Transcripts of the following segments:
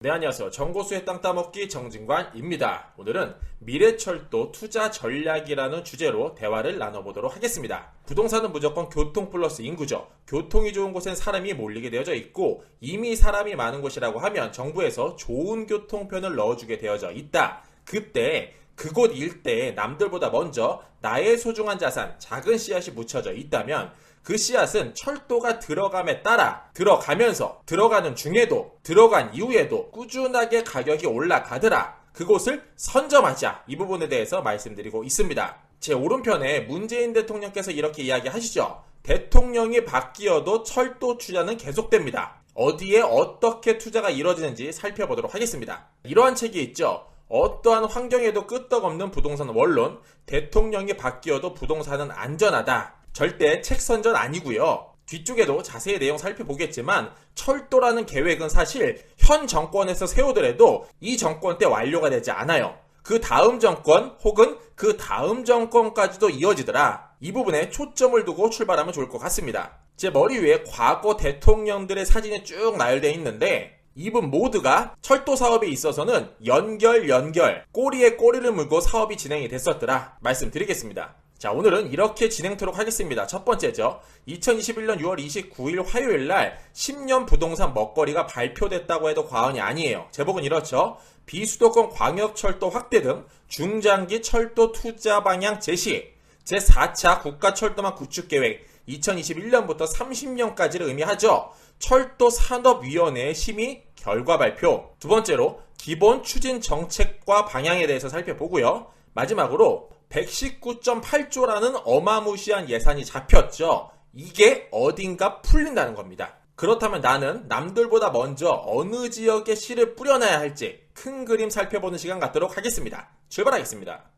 네, 안녕하세요. 정고수의 땅 따먹기 정진관입니다. 오늘은 미래철도 투자 전략이라는 주제로 대화를 나눠보도록 하겠습니다. 부동산은 무조건 교통 플러스 인구죠. 교통이 좋은 곳엔 사람이 몰리게 되어져 있고 이미 사람이 많은 곳이라고 하면 정부에서 좋은 교통편을 넣어주게 되어져 있다. 그때 그곳 일대에 남들보다 먼저 나의 소중한 자산, 작은 씨앗이 묻혀져 있다면 그 씨앗은 철도가 들어감에 따라 들어가면서 들어가는 중에도 들어간 이후에도 꾸준하게 가격이 올라가더라. 그곳을 선점하자. 이 부분에 대해서 말씀드리고 있습니다. 제 오른편에 문재인 대통령께서 이렇게 이야기하시죠. 대통령이 바뀌어도 철도 투자는 계속됩니다. 어디에 어떻게 투자가 이루어지는지 살펴보도록 하겠습니다. 이러한 책이 있죠. 어떠한 환경에도 끄떡없는 부동산 원론, 대통령이 바뀌어도 부동산은 안전하다. 절대 책 선전 아니고요. 뒤쪽에도 자세히 내용 살펴보겠지만 철도라는 계획은 사실 현 정권에서 세우더라도 이 정권 때 완료가 되지 않아요. 그 다음 정권 혹은 그 다음 정권까지도 이어지더라. 이 부분에 초점을 두고 출발하면 좋을 것 같습니다. 제 머리 위에 과거 대통령들의 사진이 쭉 나열되어 있는데 이분 모두가 철도 사업에 있어서는 연결 꼬리에 꼬리를 물고 사업이 진행이 됐었더라 말씀드리겠습니다. 자, 오늘은 이렇게 진행토록 하겠습니다. 첫 번째죠. 2021년 6월 29일 화요일 날 10년 부동산 먹거리가 발표됐다고 해도 과언이 아니에요. 제목은 이렇죠. 비수도권 광역철도 확대 등 중장기 철도 투자 방향 제시, 제4차 국가철도망 구축계획 2021년부터 30년까지를 의미하죠. 철도산업위원회의 심의 결과 발표. 두 번째로 기본 추진 정책과 방향에 대해서 살펴보고요. 마지막으로 119.8조라는 어마무시한 예산이 잡혔죠. 이게 어딘가 풀린다는 겁니다. 그렇다면 나는 남들보다 먼저 어느 지역에 씨를 뿌려놔야 할지 큰 그림 살펴보는 시간 갖도록 하겠습니다. 출발하겠습니다.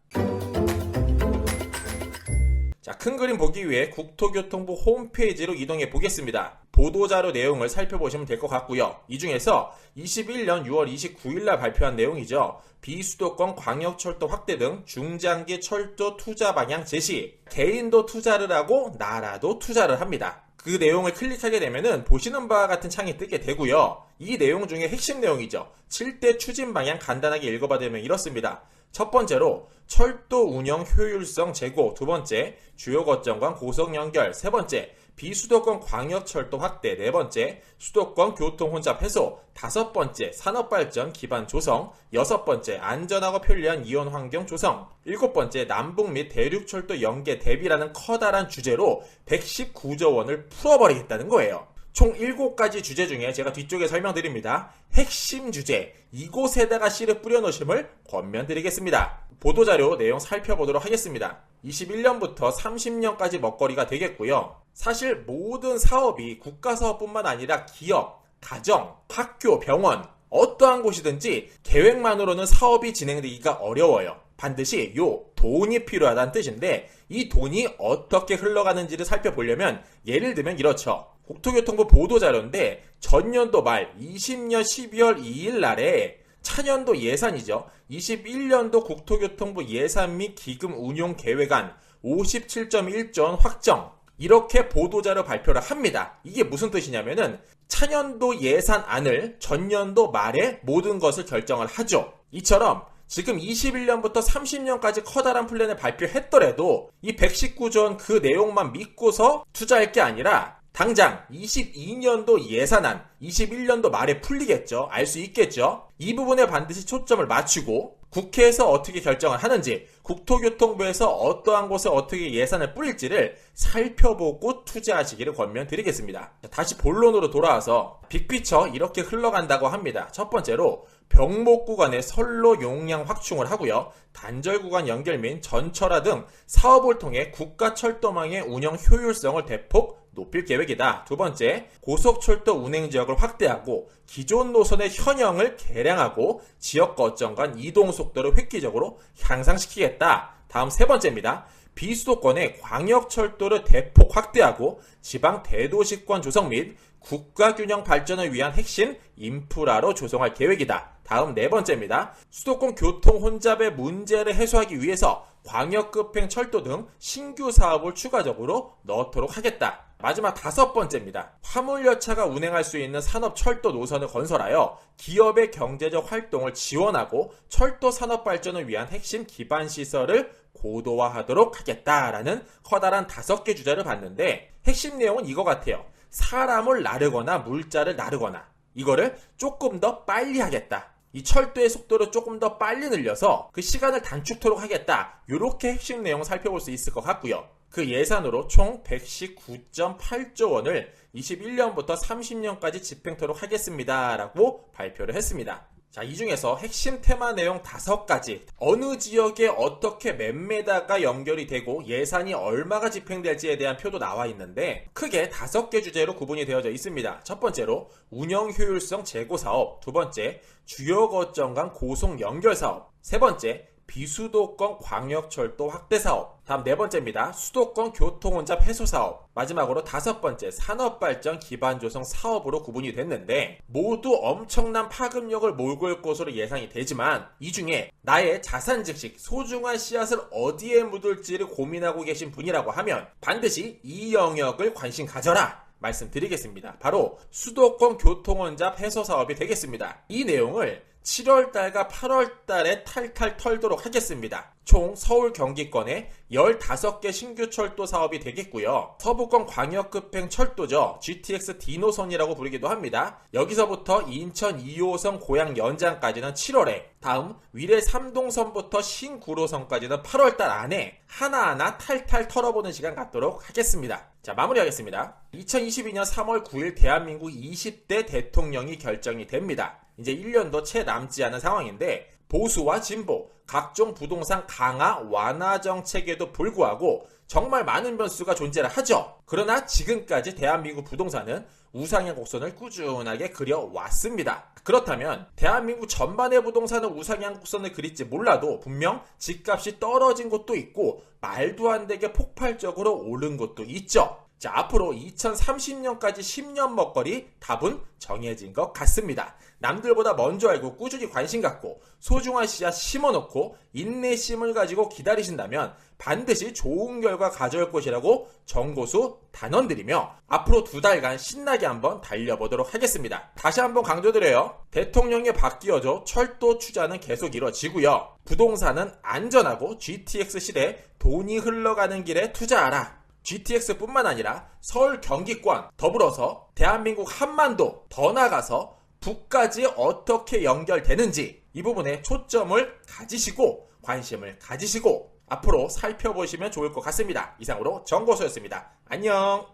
자, 큰 그림 보기 위해 국토교통부 홈페이지로 이동해 보겠습니다. 보도자료 내용을 살펴보시면 될 것 같고요. 이 중에서 21년 6월 29일 날 발표한 내용이죠. 비수도권 광역철도 확대 등 중장기 철도 투자 방향 제시. 개인도 투자를 하고 나라도 투자를 합니다. 그 내용을 클릭하게 되면은 보시는 바와 같은 창이 뜨게 되고요. 이 내용 중에 핵심 내용이죠. 7대 추진 방향 간단하게 읽어봐드리면 이렇습니다. 첫 번째로 철도 운영 효율성 제고, 두 번째 주요 거점간 고속 연결, 세 번째 비수도권 광역철도 확대, 네 번째 수도권 교통 혼잡 해소, 다섯 번째 산업발전 기반 조성, 여섯 번째 안전하고 편리한 이원 환경 조성, 일곱 번째 남북 및 대륙철도 연계 대비라는 커다란 주제로 119조 원을 풀어버리겠다는 거예요. 총 7가지 주제 중에 제가 뒤쪽에 설명드립니다. 핵심 주제, 이곳에다가 씨를 뿌려놓으심을 권면드리겠습니다. 보도자료 내용 살펴보도록 하겠습니다. 21년부터 30년까지 먹거리가 되겠고요. 사실 모든 사업이 국가사업뿐만 아니라 기업, 가정, 학교, 병원, 어떠한 곳이든지 계획만으로는 사업이 진행되기가 어려워요. 반드시 돈이 필요하다는 뜻인데 이 돈이 어떻게 흘러가는지를 살펴보려면 예를 들면 이렇죠. 국토교통부 보도자료인데 전년도 말 20년 12월 2일 날에 차년도 예산이죠. 21년도 국토교통부 예산 및 기금 운용 계획안 57.1조 원 확정. 이렇게 보도자료 발표를 합니다. 이게 무슨 뜻이냐면은 차년도 예산안을 전년도 말에 모든 것을 결정을 하죠. 이처럼 지금 21년부터 30년까지 커다란 플랜을 발표했더라도 이 119조 원 그 내용만 믿고서 투자할 게 아니라 당장 22년도 예산안 21년도 말에 풀리겠죠. 알 수 있겠죠. 이 부분에 반드시 초점을 맞추고 국회에서 어떻게 결정을 하는지 국토교통부에서 어떠한 곳에 어떻게 예산을 뿌릴지를 살펴보고 투자하시기를 권면드리겠습니다. 다시 본론으로 돌아와서 빅피처 이렇게 흘러간다고 합니다. 첫 번째로 병목 구간의 선로 용량 확충을 하고요. 단절 구간 연결 및 전철화 등 사업을 통해 국가철도망의 운영 효율성을 대폭 높일 계획이다. 두 번째, 고속철도 운행지역을 확대하고 기존 노선의 현형을 개량하고 지역 거점 간 이동 속도를 획기적으로 향상시키겠다. 다음 세 번째입니다. 비수도권의 광역철도를 대폭 확대하고 지방 대도시권 조성 및 국가균형 발전을 위한 핵심 인프라로 조성할 계획이다. 다음 네 번째입니다. 수도권 교통 혼잡의 문제를 해소하기 위해서 광역급행 철도 등 신규 사업을 추가적으로 넣도록 하겠다. 마지막 다섯 번째입니다. 화물열차가 운행할 수 있는 산업철도 노선을 건설하여 기업의 경제적 활동을 지원하고 철도 산업 발전을 위한 핵심 기반시설을 고도화하도록 하겠다라는 커다란 5개 주제를 봤는데 핵심 내용은 이거 같아요. 사람을 나르거나 물자를 나르거나 이거를 조금 더 빨리 하겠다. 이 철도의 속도를 조금 더 빨리 늘려서 그 시간을 단축토록 하겠다. 이렇게 핵심 내용을 살펴볼 수 있을 것 같고요. 그 예산으로 총 119.8조 원을 21년부터 30년까지 집행토록 하겠습니다. 라고 발표를 했습니다. 자, 이 중에서 핵심 테마 내용 5가지, 어느 지역에 어떻게 몇 메다가 연결이 되고 예산이 얼마가 집행될지에 대한 표도 나와 있는데 크게 5개 주제로 구분이 되어져 있습니다. 첫 번째로 운영 효율성 제고 사업, 두 번째 주요 거점 간 고속 연결 사업, 세 번째 비수도권 광역철도 확대 사업, 다음 네 번째입니다. 수도권 교통혼잡 해소 사업, 마지막으로 5번째 산업발전 기반 조성 사업으로 구분이 됐는데 모두 엄청난 파급력을 몰고 올 것으로 예상이 되지만 이 중에 나의 자산 즉식 소중한 씨앗을 어디에 묻을지를 고민하고 계신 분이라고 하면 반드시 이 영역을 관심 가져라 말씀드리겠습니다. 바로 수도권 교통혼잡 해소 사업이 되겠습니다. 이 내용을 7월달과 8월달에 탈탈 털도록 하겠습니다. 총 서울 경기권에 15개 신규 철도 사업이 되겠고요. 서부권 광역급행 철도죠. GTX D노선이라고 부르기도 합니다. 여기서부터 인천 2호선 고양 연장까지는 7월에, 다음 위례 3동선부터 신구로선까지는 8월달 안에 하나하나 탈탈 털어보는 시간 갖도록 하겠습니다. 자, 마무리하겠습니다. 2022년 3월 9일 대한민국 20대 대통령이 결정이 됩니다. 이제 1년도 채 남지 않은 상황인데 보수와 진보, 각종 부동산 강화 완화 정책에도 불구하고 정말 많은 변수가 존재를 하죠. 그러나 지금까지 대한민국 부동산은 우상향 곡선을 꾸준하게 그려왔습니다. 그렇다면 대한민국 전반의 부동산은 우상향 곡선을 그릴지 몰라도 분명 집값이 떨어진 곳도 있고 말도 안 되게 폭발적으로 오른 곳도 있죠. 자, 앞으로 2030년까지 10년 먹거리 답은 정해진 것 같습니다. 남들보다 먼저 알고 꾸준히 관심 갖고 소중한 씨앗 심어놓고 인내심을 가지고 기다리신다면 반드시 좋은 결과 가져올 것이라고 정고수 단언드리며 앞으로 2달간 신나게 한번 달려보도록 하겠습니다. 다시 한번 강조드려요. 대통령이 바뀌어도 철도 투자는 계속 이뤄지고요. 부동산은 안전하고 GTX 시대 돈이 흘러가는 길에 투자하라. GTX뿐만 아니라 서울 경기권 더불어서 대한민국 한반도 더 나아가서 북까지 어떻게 연결되는지 이 부분에 초점을 가지시고 관심을 가지시고 앞으로 살펴보시면 좋을 것 같습니다. 이상으로 정고수였습니다. 안녕.